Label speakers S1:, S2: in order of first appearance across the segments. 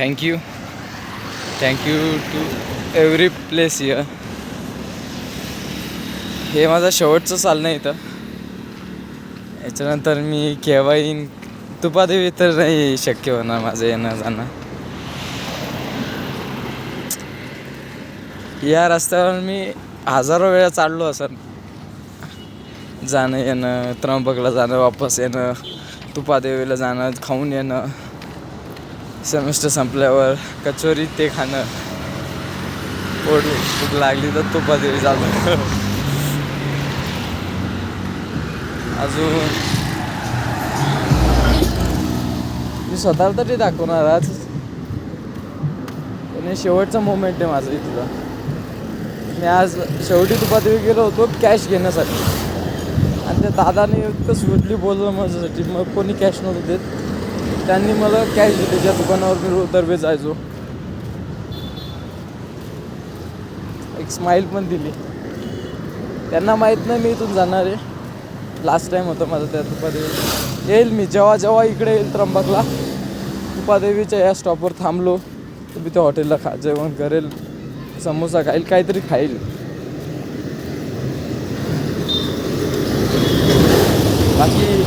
S1: Thank you to every place here. हे माझं शेवटचं चालणं आहे इथं. याच्यानंतर मी केव्हा येईन तुपादेवी तर नाही शक्य होणार माझं येणं जाणं. या रस्त्यावर मी हजारो वेळा चाललो असं, जाणं येणं, त्र्यंबकला जाणं, वापस येणं, तुपादेवीला जाणं, खाऊन येणं, सेमिस्टर संपल्यावर कचोरी ते खाणं, पोट भूक लागली तर तुपादेवी जाणं. अजून मी स्वतःला तरी दाखवणार आज, पण हे शेवटचा मोमेंट आहे माझं इथलं. मी आज शेवटी तुपादेवी गेलो होतो कॅश घेण्यासाठी, आणि त्या दादाने इतकं स्वीटली बोललं माझ्यासाठी. मग कोणी कॅश नव्हतं देत, त्यांनी मला कॅश दिली. ज्या दुकानावर मी रोज दरवेळेस जायचो, एक स्माईल पण दिली. त्यांना माहीत नाही मी इथून जाणार आहे. लास्ट टाईम होतं माझं त्या तुपादेवी. येईल मी जेव्हा इकडे येईल त्र्यंबकला, तुपादेवीच्या या स्टॉपवर थांबलो तर मी त्या हॉटेलला जेवण करेल, समोसा खाईल, काहीतरी खाईल. बाकी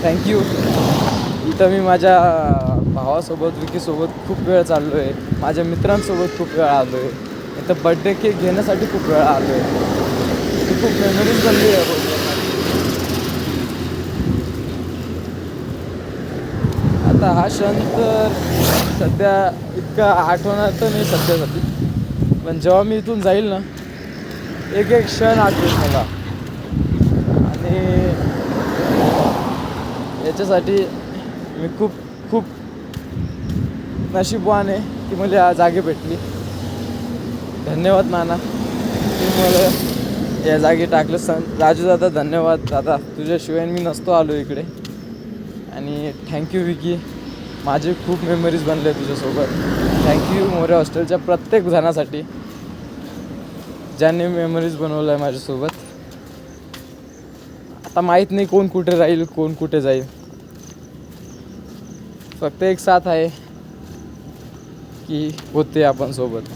S1: थँक्यू. इथं मी माझ्या भावासोबत, विकीसोबत खूप वेळ चाललो आहे. माझ्या मित्रांसोबत खूप वेळ आलो आहे. इथं बड्डे केक घेण्यासाठी खूप वेळ आलो आहे. ती खूप मेमरीज बनली आहे. आता हा क्षण तर सध्या इतका आठवणार तर नाही सध्यासाठी, पण जेव्हा मी इथून जाईल ना, एक क्षण आठवेल मला. आणि याच्यासाठी मी खूप नशीबवान आहे की मला या जागी भेटली. धन्यवाद नाना, तू मला या जागी टाकलं. राजू दादा धन्यवाद दादा, तुझ्याशिवाय मी नसतो आलो इकडे. आणि थँक्यू विकी, माझे खूप मेमरीज बनले तुझ्यासोबत. थँक्यू मोरे हॉस्टेलच्या प्रत्येक जणासाठी ज्यांनी मेमरीज बनवलं आहे माझ्यासोबत. आता माहीत नाही कोण कुठे राहील, कोण कुठे जाईल. फक्त एक साथ आहे की होते आपण सोबत.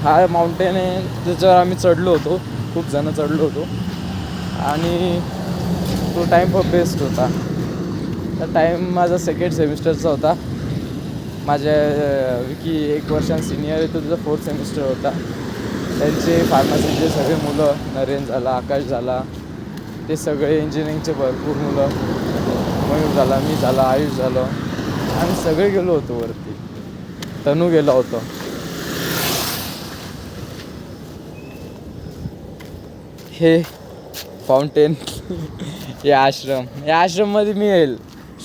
S1: हा माउंटेन आहे ज्याच्यावर आम्ही चढलो होतो, खूप जण चढलो होतो. आणि तो टाईम खूप बेस्ट होता. त्या टाईम माझा सेकंड सेमिस्टरचा होता. माझ्या विकी 1 वर्षांनी सिनियर आहे, तो तुझा 4th सेमिस्टर होता. त्यांचे फार्मसीचे सगळे मुलं, नरेन झाला, आकाश झाला, ते सगळे इंजिनिअरिंगचे भरपूर मुलं, मयूर झाला, मी झाला, आयुष झालं, आम्ही सगळे गेलो होतो वरती. तनू गेला होता. हे फाउंटेन, हे या आश्रममध्ये मी येईल,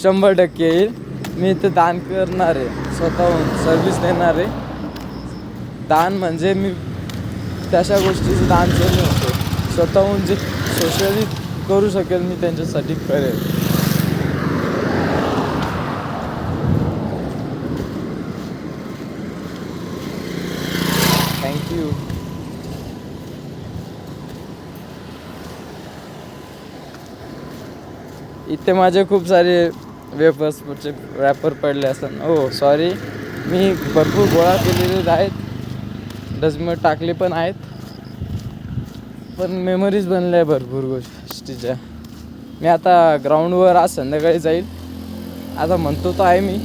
S1: 100% येईल. मी इथे दान करणार आहे, स्वतःहून सर्विस देणार आहे. दान म्हणजे मी तशा गोष्टीचं दान करू नव्हतो, स्वतःहून जे सोशली करू शकेल मी त्यांच्यासाठी करेल. थँक्यू. इथे माझे खूप सारे वेफर्सचे रॅपर पडले असतात. हो सॉरी, मी भरपूर गोळा केलेले आहेत, डस्टबिन टाकले पण आहेत, पण मेमरीज बनल्या आहे भरपूर गोष्टीच्या. मी आता ग्राउंडवर आज संध्याकाळी जाईल. आता म्हणतो तर आहे मी,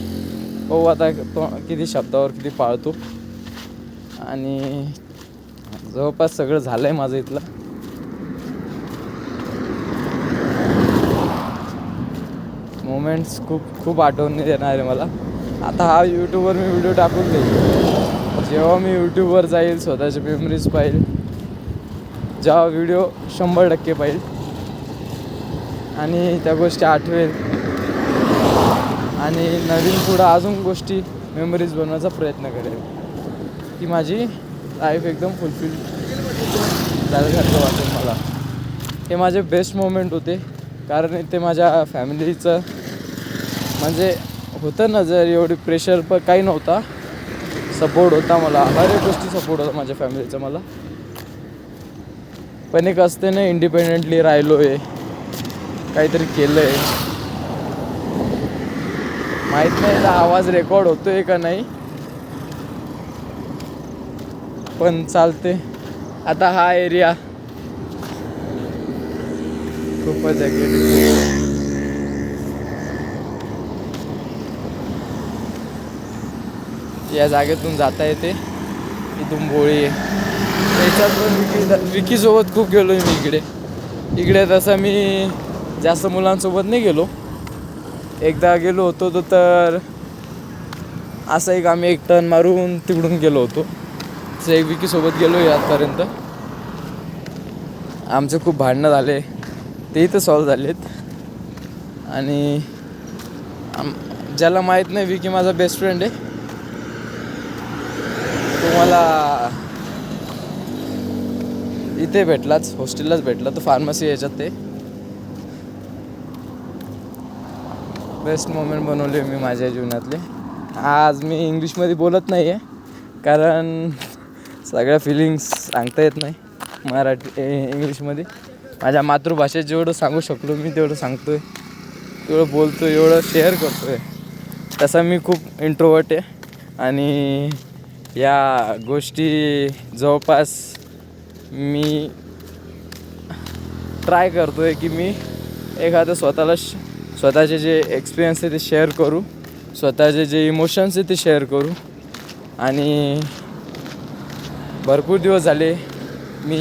S1: हो आता तो किती शब्दावर किती पाळतो. आणि जवळपास सगळं झालं आहे माझं इथलं. मोमेंट्स खूप आठवणी देणार आहे मला. आता हा यूट्यूबवर मी व्हिडिओ टाकून देईल. जेव्हा मी यूट्यूबवर जाईल, स्वतःचे मेमरीज पाहिल, जेव्हा व्हिडिओ 100% पाहिल आणि त्या गोष्टी आठवेल, आणि नवीन पुढं अजून गोष्टी मेमरीज बनवायचा प्रयत्न करेल, की माझी लाईफ एकदम फुलफिल झाल्यासारखं वाटेल मला. हे माझे बेस्ट मोमेंट होते, कारण इथे माझ्या फॅमिलीचं म्हणजे होतं ना, जर एवढी प्रेशर पण काही नव्हता, सपोर्ट होता मला, हर एक गोष्टी सपोर्ट होता माझ्या फॅमिलीचा मला. पण एक असते ना, इंडिपेंडेंटली राहिलो आहे, काहीतरी केलं आहे, माहीत नाही आवाज रेकॉर्ड होतोय का नाही, पण चालते. आता हा एरिया खूपच आहे. या जागेतून जाता येते. इथून बोळी आहे. त्याच्यात पण विकीसोबत खूप गेलो आहे मी इकडे तसं मी जास्त मुलांसोबत नाही गेलो. एकदा गेलो होतो तर असं एक आम्ही एक टर्न मारून तिकडून गेलो होतो. तसं एक विकीसोबत गेलो आहे आजपर्यंत. आमचे खूप भांडणं झाले, ते इथं सॉल्व झालेत. आणि ज्याला माहीत नाही विकी माझा बेस्ट फ्रेंड आहे. तुम्हाला इथे भेटलाच, हॉस्टेललाच भेटला तो, फार्मसी याच्यात. ते बेस्ट मोमेंट बनवले मी माझ्या जीवनातले. आज मी इंग्लिशमध्ये बोलत नाही आहे कारण सगळ्या फिलिंग्स सांगता येत नाही इंग्लिशमध्ये. माझ्या मातृभाषेत जेवढं सांगू शकलो मी तेवढं सांगतो आहे, तेवढं बोलतो आहे, एवढं शेअर करतो आहे. तसा मी खूप इंट्रोवर्ट आहे आणि या गोष्टी जवळपास मी ट्राय करतो आहे की मी एखादं स्वतःचे जे एक्सपिरियन्स आहे ते शेअर करू, स्वतःचे जे इमोशन्स आहे ते शेअर करू. आणि भरपूर दिवस झाले मी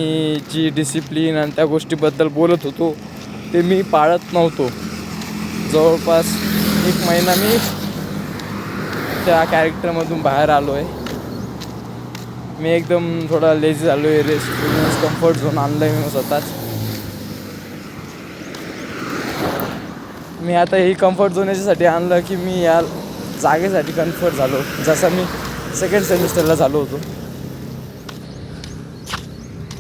S1: जी डिसिप्लिन आणि त्या गोष्टीबद्दल बोलत होतो ते मी पाळत नव्हतो. जवळपास 1 महिना मी त्या कॅरेक्टरमधून बाहेर आलो आहे. मी एकदम थोडा लेझी झालो आहे. रेस्ट कम्फर्ट झोन आणलं आहे मी स्वतःच. मी आता ही कम्फर्ट झोन याच्यासाठी आणलं की मी या जागेसाठी कम्फर्ट झालो, जसा मी सेकंड सेमिस्टरला झालो होतो.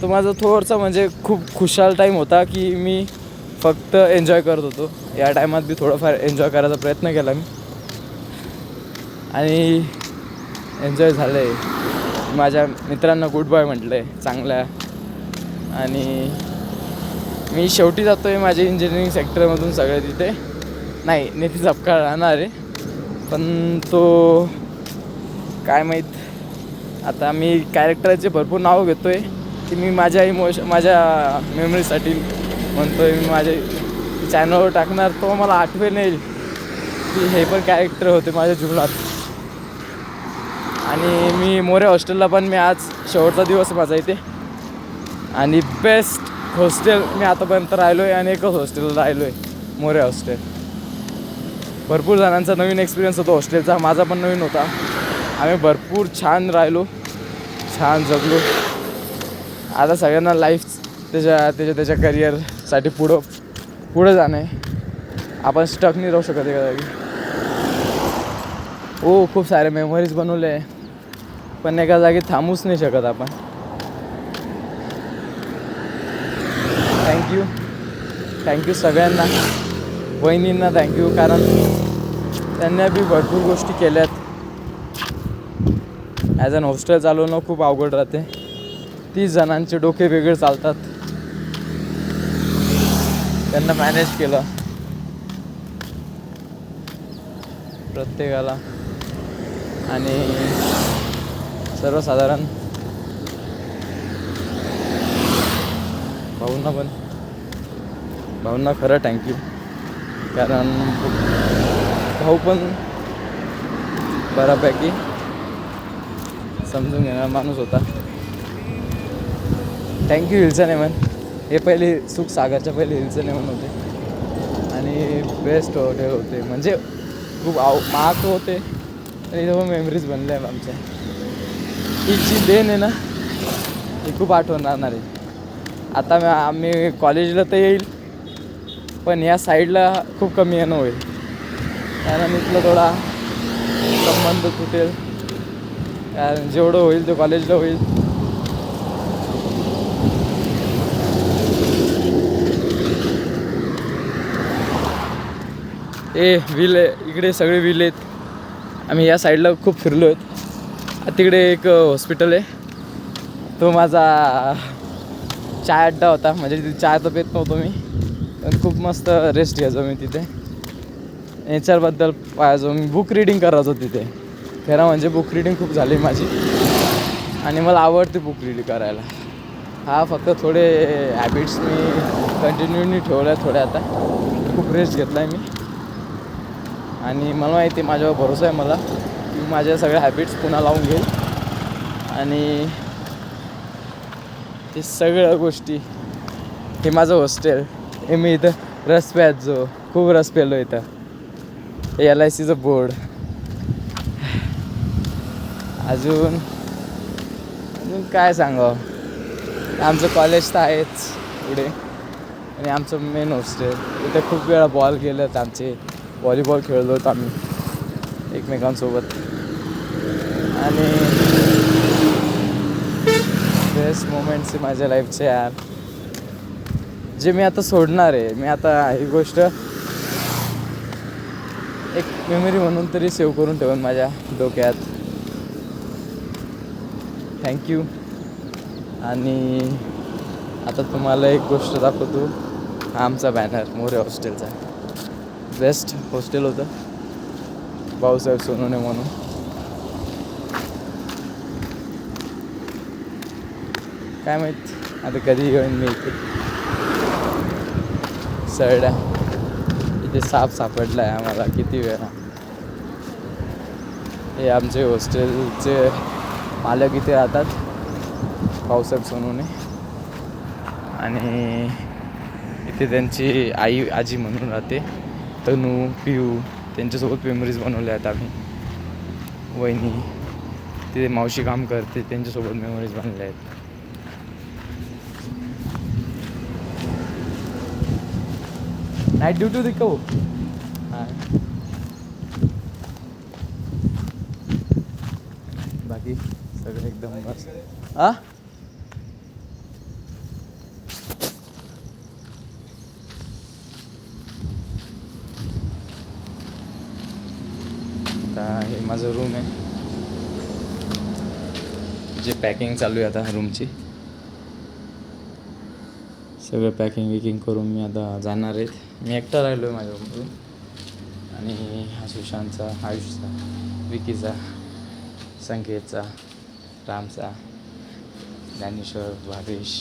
S1: तो माझा थोडासा म्हणजे खूप खुशाल टाईम होता की मी फक्त एन्जॉय करत होतो. या टायमात बी थोडंफार एन्जॉय करायचा प्रयत्न केला मी आणि एन्जॉय झालं आहे. माझ्या मित्रांना गुड बाय म्हटलं आहे चांगल्या. आणि मी शेवटी जातो आहे माझ्या इंजिनिअरिंग सेक्टरमधून सगळं. तिथे नाही नितीन झपकाळ राहणार आहे, पण तो काय माहीत. आता मी कॅरेक्टरचे भरपूर नाव घेतो आहे की मी माझ्या मेमरीसाठी म्हणतो आहे. मी माझ्या चॅनलवर टाकणार, तो मला आठवेल येईल की हे पण कॅरेक्टर होते माझ्या जीवनात. आणि मी मोरे हॉस्टेलला पण मी आज शेवटचा दिवस माझा इथे. आणि बेस्ट हॉस्टेल मी आतापर्यंत राहिलो आहे आणि एकच हॉस्टेलला राहिलो आहे, मोरे हॉस्टेल. भरपूर जणांचा नवीन एक्सपिरियन्स होता हॉस्टेलचा, माझा पण नवीन होता. आम्ही भरपूर छान राहिलो, छान जगलो. आता सगळ्यांना लाईफ त्याच्या करिअरसाठी पुढं जाणं आहे. आपण स्टक नाही राहू शकत एका जागी. हो खूप सारे मेमरीज बनवले आहे, पण एका जागी थांबूच नाही शकत आपण. थँक्यू सगळ्यांना, वहिनींना थँक्यू, कारण त्यांनी बी भरपूर गोष्टी केल्यात. ॲज अन हॉस्टेल चालवणं खूप अवघड राहते. 30 जणांचे डोके वेगळे चालतात, त्यांना मॅनेज केलं प्रत्येकाला. आणि सर्वसाधारण भाऊंना खरं थँक्यू, कारण भाऊ पण बऱ्यापैकी समजून घेणारा माणूस होता. थँक्यू हिलसन हेमन. हे पहिले सुखसागरच्या पहिले हिलसन हेमन होते आणि बेस्ट हॉटेल होते. म्हणजे खूप महाग होते आणि इथं पण मेमरीज बनल्या आहेत आमच्या. ही जी देण आहे ना ही खूप आठवण राहणार आहे. आता आम्ही कॉलेजला तर येईल, पण या साईडला खूप कमी येणं होईल, कारण इथलं थोडा संबंध तुटेल. कारण जेवढं होईल ते कॉलेजला होईल. व्हील आहे इकडे, सगळे व्हील आहेत. आम्ही या साईडला खूप फिरलो आहेत. तिकडे एक हॉस्पिटल आहे, तो माझा चाय अड्डा होता. म्हणजे तिथे चाय तर पेत नव्हतो मी, पण खूप मस्त रेस्ट घ्यायचो मी तिथे. नेचरबद्दल पाहायचो. मी बुक रिडिंग करायचो तिथे. खरं म्हणजे बुक रिडिंग खूप झाली माझी आणि मला आवडते बुक रिडिंग करायला. हा फक्त थोडे हॅबिट्स मी कंटिन्यूनी ठेवल्या थोड्या. आता खूप रेस्ट घेतला आहे मी आणि मला माहिती आहे, माझ्यावर भरोसा आहे मला की माझ्या सगळ्या हॅबिट्स पुन्हा लावून घेईल. आणि हे सगळ्या गोष्टी, हे माझं हॉस्टेल, हे मी इथं रस प्यायचो, खूप रस प्यालो इथं. हे LICचं बोर्ड. अजून काय सांगावं, आमचं कॉलेज तर आहेच पुढे आणि आमचं मेन हॉस्टेल. इथे खूप वेळा बॉल गेलेत आमचे, व्हॉलीबॉल खेळलो होतो आम्ही एकमेकांसोबत. आणि बेस्ट मोमेंट्स माझ्या लाईफचे यार, जे मी आता सोडणार आहे. मी आता ही गोष्ट एक मेमरी म्हणून तरी सेव्ह करून ठेवून माझ्या डोक्यात. थँक्यू. आणि आता तुम्हाला एक गोष्ट दाखवतो. हा आमचा बॅनर मोरे हॉस्टेलचा. बेस्ट हॉस्टेल होतं, भाऊसाहेब सोनवणे म्हणून. काय माहीत आता कधी येऊन मी इथे. सरड्या इथे साप सापडला आहे आम्हाला किती वेळा. हे आमचे हॉस्टेलचे मालक इथे राहतात, भाऊसाहेब सोनवणे. आणि इथे त्यांची आजी म्हणून राहते, तनू, पिऊ. त्यांच्यासोबत मेमरीज बनवल्या आहेत आम्ही. वहिनी तिथे मावशी काम करते, त्यांच्यासोबत मेमरीज बनवल्या आहेत. नाईट ड्युटी होती का हो? हां. बाकी सगळं एकदम मस्त. हां, आता हे माझं रूम आहे, जे पॅकिंग चालू आहे आता रूमची. सगळं पॅकिंग विकिंग करून मी आता जाणार आहेत. मी एकटा राहिलो आहे माझ्या रूममध्ये. आणि हा सुशांतचा, आयुषचा, विकीचा, संकेतचा, रामचा, ज्ञानेश्वर, भावेश.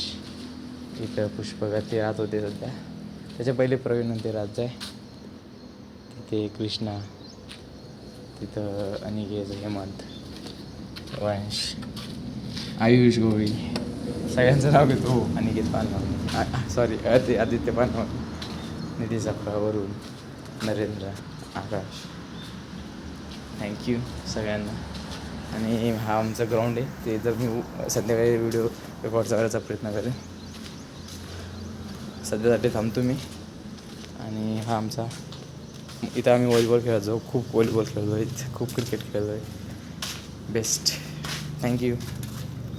S1: इथं पुष्पका ते राहत होते सध्या. त्याच्या पहिले प्रवीण ते राहत आहे. तिथे कृष्णा, तिथं अनिकेत, हेमंत, वंश, आयुष, गोळी. सगळ्यांचं नाव घेतो. अनिकेत पानवाल, सॉरी आदित्य पानवाल, निधी सप्रा, वरुण, नरेंद्र, आकाश. थँक्यू सगळ्यांना. आणि हा आमचं ग्राउंड आहे. ते जर मी संध्याकाळी व्हिडिओ रेकॉर्ड करायचा प्रयत्न करेन. सध्यासाठी थांबतो मी. आणि हा आमचा, इथं आम्ही व्हॉलीबॉल खेळायचो, खूप व्हॉलीबॉल खेळलो आहे, खूप क्रिकेट खेळलो आहे. बेस्ट. थँक्यू.